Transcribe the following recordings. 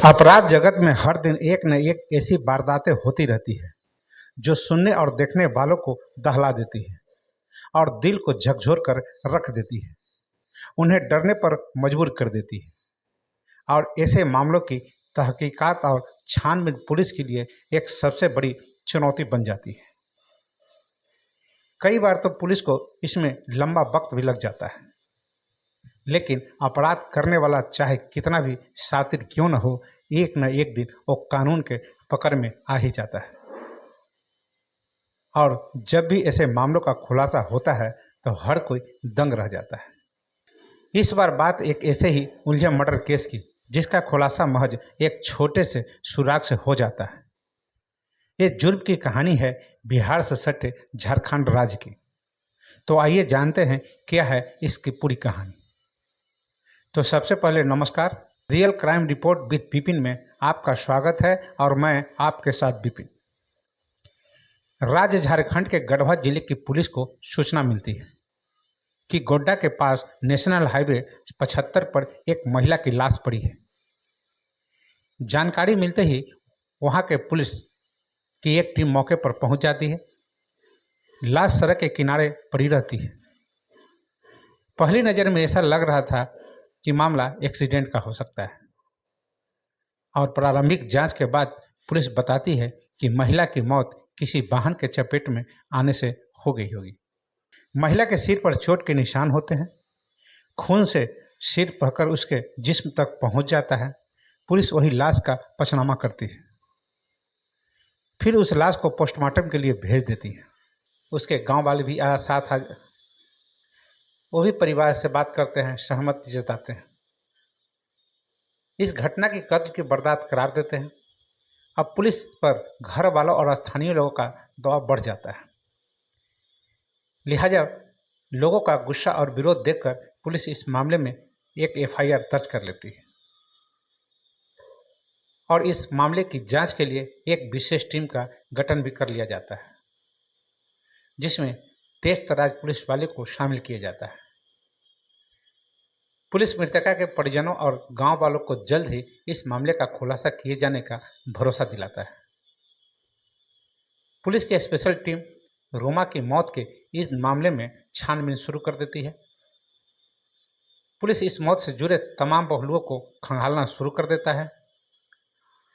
अपराध जगत में हर दिन एक न एक ऐसी वारदातें होती रहती है जो सुनने और देखने वालों को दहला देती है और दिल को झकझोर कर रख देती है, उन्हें डरने पर मजबूर कर देती है। और ऐसे मामलों की तहकीकात और छानबीन पुलिस के लिए एक सबसे बड़ी चुनौती बन जाती है। कई बार तो पुलिस को इसमें लंबा वक्त भी लग जाता है, लेकिन अपराध करने वाला चाहे कितना भी शातिर क्यों न हो, एक न एक दिन वो कानून के पकड़ में आ ही जाता है। और जब भी ऐसे मामलों का खुलासा होता है तो हर कोई दंग रह जाता है। इस बार बात एक ऐसे ही उलझे मर्डर केस की जिसका खुलासा महज एक छोटे से सुराग से हो जाता है। ये जुर्म की कहानी है बिहार से सटे झारखंड राज्य की। तो आइए जानते हैं क्या है इसकी पूरी कहानी। तो सबसे पहले नमस्कार, real crime report with Vipin में आपका स्वागत है और मैं आपके साथ विपिन। राज्य झारखंड के गढ़वा जिले की पुलिस को सूचना मिलती है कि गोड्डा के पास नेशनल हाईवे 75 पर एक महिला की लाश पड़ी है। जानकारी मिलते ही वहां के पुलिस की एक टीम मौके पर पहुंच जाती है। लाश सड़क के किनारे पड़ी रहती है। पहली नज़र में ऐसा लग रहा था कि मामला एक्सीडेंट का हो सकता है, और प्रारंभिक जांच के बाद पुलिस बताती है कि महिला की मौत किसी वाहन के चपेट में आने से हो गई होगी। महिला के सिर पर चोट के निशान होते हैं। खून से सिर बहकर उसके जिस्म तक पहुंच जाता है। पुलिस वही लाश का पंचनामा करती है, फिर उस लाश को पोस्टमार्टम के लिए भेज देती है। उसके गांव वाले भी साथ वो भी परिवार से बात करते हैं, सहमति जताते हैं। इस घटना की कत्ल की वारदात करार देते हैं। अब पुलिस पर घर वालों और स्थानीय लोगों का दबाव बढ़ जाता है। लिहाजा लोगों का गुस्सा और विरोध देखकर पुलिस इस मामले में एक एफआईआर दर्ज कर लेती है और इस मामले की जांच के लिए एक विशेष टीम का गठन भी कर लिया जाता है, जिसमें तेज तर्रार पुलिस वाले को शामिल किया जाता है। पुलिस मृतका के परिजनों और गांव वालों को जल्द ही इस मामले का खुलासा किए जाने का भरोसा दिलाता है। पुलिस की स्पेशल टीम रोमा की मौत के इस मामले में छानबीन शुरू कर देती है। पुलिस इस मौत से जुड़े तमाम पहलुओं को खंगालना शुरू कर देता है,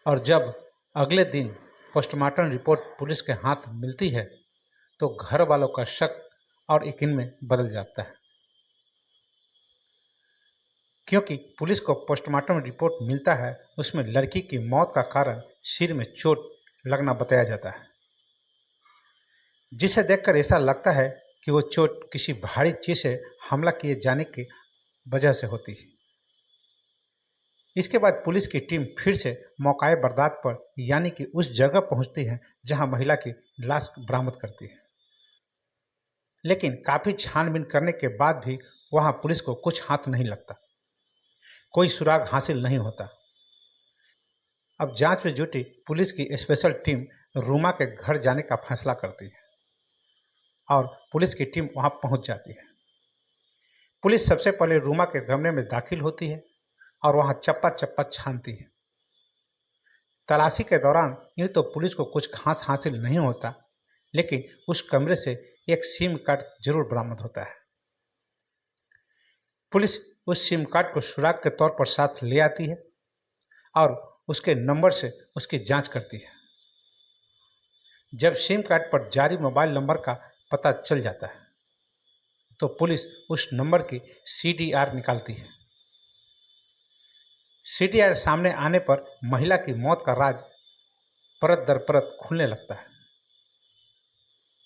और जब अगले दिन पोस्टमार्टम रिपोर्ट पुलिस के हाथ मिलती है तो घर वालों का शक और यकीन में बदल जाता है, क्योंकि पुलिस को पोस्टमार्टम रिपोर्ट मिलता है उसमें लड़की की मौत का कारण सिर में चोट लगना बताया जाता है, जिसे देखकर ऐसा लगता है कि वो चोट किसी भारी चीज से हमला किए जाने की वजह से होती है। इसके बाद पुलिस की टीम फिर से मौकाए वारदात पर यानी कि उस जगह पहुंचती है जहां महिला की लाश बरामद करती है, लेकिन काफी छानबीन करने के बाद भी वहां पुलिस को कुछ हाथ नहीं लगता, कोई सुराग हासिल नहीं होता। अब जांच में जुटी पुलिस की स्पेशल टीम रूमा के घर जाने का फैसला करती है और पुलिस की टीम वहां पहुंच जाती है। पुलिस सबसे पहले रूमा के कमरे में दाखिल होती है और वहां चप्पा चप्पा छानती है। तलाशी के दौरान यूं तो पुलिस को कुछ खास हासिल नहीं होता, लेकिन उस कमरे से एक सिम कार्ड जरूर बरामद होता है। पुलिस उस सिम कार्ड को सुराग के तौर पर साथ ले आती है और उसके नंबर से उसकी जांच करती है। जब सिम कार्ड पर जारी मोबाइल नंबर का पता चल जाता है तो पुलिस उस नंबर की सीडीआर निकालती है। सीडीआर सामने आने पर महिला की मौत का राज परत दर परत खुलने लगता है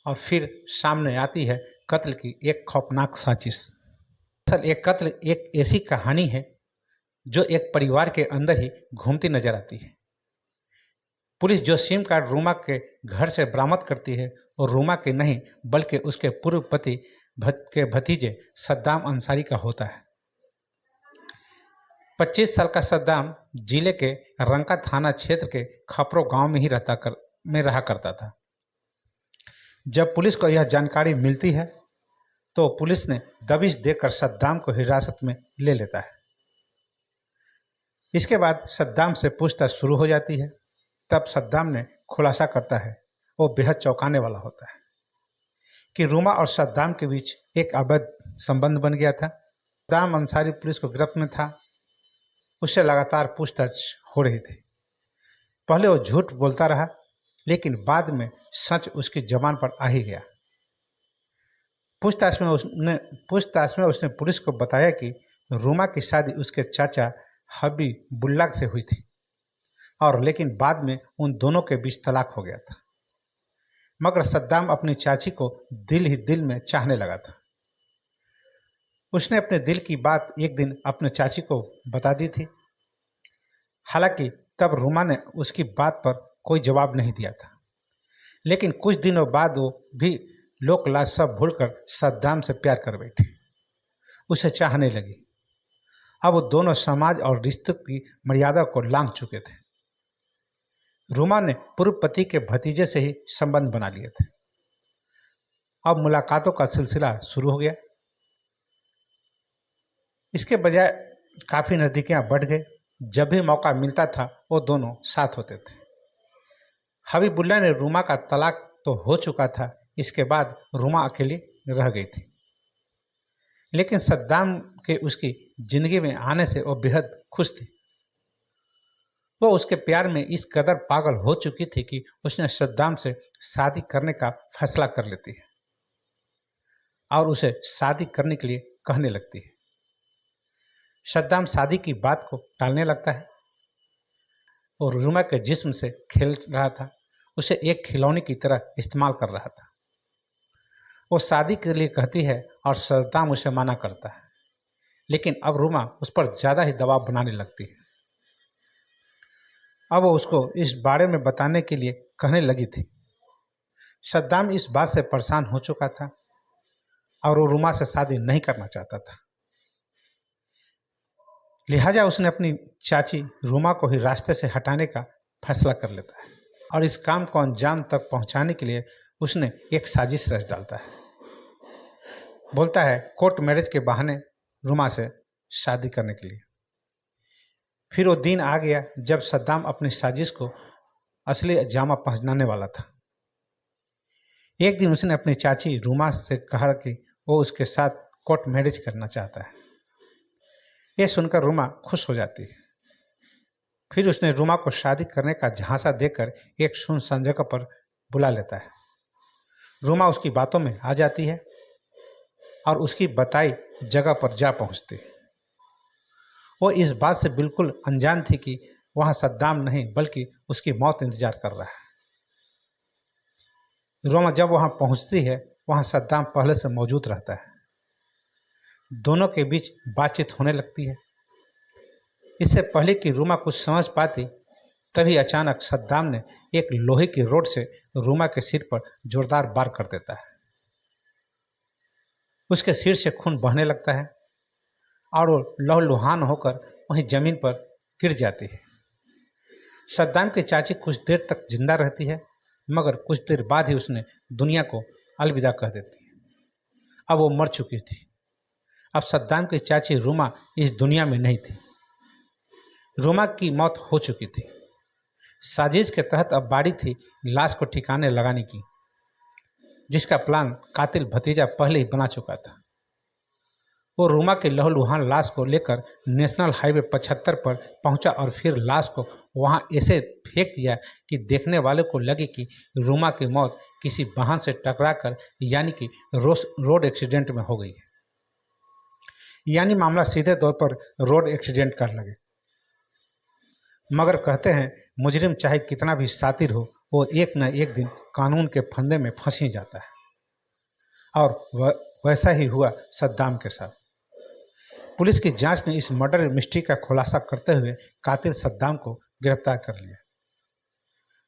और फिर सामने आती है कत्ल की एक खौफनाक साजिश। असल एक कत्ल एक ऐसी कहानी है जो एक परिवार के अंदर ही घूमती नजर आती है। पुलिस जो सिम कार्ड रूमा के घर से बरामद करती है और रूमा के नहीं बल्कि उसके पूर्व पति के भतीजे सद्दाम अंसारी का होता है। 25 साल का सद्दाम जिले के रंका थाना क्षेत्र के खपरो गांव में ही रहा करता था। जब पुलिस को यह जानकारी मिलती है तो पुलिस ने दबिश देकर सद्दाम को हिरासत में ले लेता है। इसके बाद सद्दाम से पूछताछ शुरू हो जाती है। तब सद्दाम ने खुलासा करता है, वो बेहद चौंकाने वाला होता है, कि रूमा और सद्दाम के बीच एक अवैध संबंध बन गया था। सद्दाम अंसारी पुलिस को गिरफ्त में था, उससे लगातार पूछताछ हो रही थी। पहले वो झूठ बोलता रहा, लेकिन बाद में सच उसकी जबान पर आ ही गया। पूछताछ में उसने पुलिस को बताया कि रूमा की शादी उसके चाचा हबीबुल्लाह से हुई थी, और लेकिन बाद में उन दोनों के बीच तलाक हो गया था। मगर सद्दाम अपनी चाची को दिल ही दिल में चाहने लगा था। उसने अपने दिल की बात एक दिन अपने चाची को बता दी थी। हालांकि तब रूमा ने उसकी बात पर कोई जवाब नहीं दिया था, लेकिन कुछ दिनों बाद वो भी लोक लाज सब भूलकर सद्दाम से प्यार कर बैठी, उसे चाहने लगी। अब वो दोनों समाज और रिश्तों की मर्यादा को लांघ चुके थे। रूमा ने पूर्व पति के भतीजे से ही संबंध बना लिए थे। अब मुलाकातों का सिलसिला शुरू हो गया। इसके बजाय काफ़ी नज़दीकियां बढ़ गए। जब भी मौका मिलता था वो दोनों साथ होते थे। हबीबुल्लाह ने रूमा का तलाक तो हो चुका था, इसके बाद रूमा अकेली रह गई थी, लेकिन सद्दाम के उसकी जिंदगी में आने से वो बेहद खुश थी। वो उसके प्यार में इस कदर पागल हो चुकी थी कि उसने सद्दाम से शादी करने का फैसला कर लेती है और उसे शादी करने के लिए कहने लगती है। सद्दाम शादी की बात को टालने लगता है और रूमा के जिस्म से खेल रहा था, उसे एक खिलौने की तरह इस्तेमाल कर रहा था। वो शादी के लिए कहती है और सद्दाम उसे मना करता है, लेकिन अब रूमा उस पर ज़्यादा ही दबाव बनाने लगती है। अब वो उसको इस बारे में बताने के लिए कहने लगी थी। सद्दाम इस बात से परेशान हो चुका था और वो रूमा से शादी नहीं करना चाहता था। लिहाजा उसने अपनी चाची रूमा को ही रास्ते से हटाने का फैसला कर लेता है और इस काम को अंजाम तक पहुंचाने के लिए उसने एक साजिश रच डालता है। बोलता है कोर्ट मैरिज के बहाने रूमा से शादी करने के लिए। फिर वो दिन आ गया जब सद्दाम अपनी साजिश को असली जामा पहनाने वाला था। एक दिन उसने अपनी चाची रूमा से कहा कि वो उसके साथ कोर्ट मैरिज करना चाहता है। ये सुनकर रूमा खुश हो जाती है। फिर उसने रूमा को शादी करने का झांसा देकर एक सुनसान जगह पर बुला लेता है। रूमा उसकी बातों में आ जाती है और उसकी बताई जगह पर जा पहुंचती है। वो इस बात से बिल्कुल अनजान थी कि वहां सद्दाम नहीं बल्कि उसकी मौत इंतजार कर रहा है। रूमा जब वहां पहुंचती है, वहां सद्दाम पहले से मौजूद रहता है। दोनों के बीच बातचीत होने लगती है। इससे पहले कि रूमा कुछ समझ पाती, तभी अचानक सद्दाम ने एक लोहे की रोड से रूमा के सिर पर जोरदार वार कर देता है। उसके सिर से खून बहने लगता है और वो लहूलुहान होकर वहीं जमीन पर गिर जाती है। सद्दाम की चाची कुछ देर तक जिंदा रहती है, मगर कुछ देर बाद ही उसने दुनिया को अलविदा कह देती है। अब वो मर चुकी थी। अब सद्दाम की चाची रूमा इस दुनिया में नहीं थी। रूमा की मौत हो चुकी थी। साजिश के तहत अब बारी थी लाश को ठिकाने लगाने की, जिसका प्लान कातिल भतीजा पहले ही बना चुका था। वो रूमा के लहूलुहान लाश को लेकर नेशनल हाईवे 75 पर पहुंचा और फिर लाश को वहां ऐसे फेंक दिया कि देखने वाले को लगे कि रूमा की मौत किसी वाहन से टकराकर यानी कि रोड एक्सीडेंट में हो गई है। यानी मामला सीधे तौर पर रोड एक्सीडेंट कर लगे। मगर कहते हैं मुजरिम चाहे कितना भी शातिर हो, वो एक न एक दिन कानून के फंदे में फंस ही जाता है। और वैसा ही हुआ सद्दाम के साथ। पुलिस की जांच ने इस मर्डर मिस्ट्री का खुलासा करते हुए कातिल सद्दाम को गिरफ्तार कर लिया।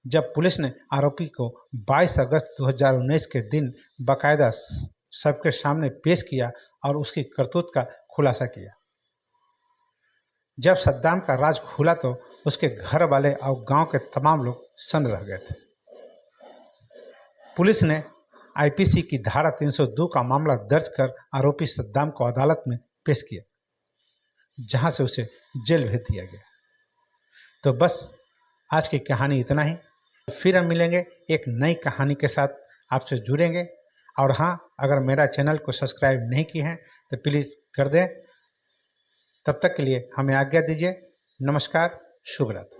जब पुलिस ने आरोपी को 22 अगस्त 2019 के दिन बाकायदा सबके सामने पेश किया और उसकी करतूत का खुलासा किया। जब सद्दाम का राज खुला तो उसके घर वाले और गांव के तमाम लोग सन्न रह गए थे। पुलिस ने आईपीसी की धारा 302 का मामला दर्ज कर आरोपी सद्दाम को अदालत में पेश किया, जहां से उसे जेल भेज दिया गया। तो बस आज की कहानी इतना ही। फिर हम मिलेंगे एक नई कहानी के साथ, आपसे जुड़ेंगे। और हाँ, अगर मेरा चैनल को सब्सक्राइब नहीं किए हैं तो प्लीज़ कर दें। तब तक के लिए हमें आज्ञा दीजिए। नमस्कार, शुभ रात्रि।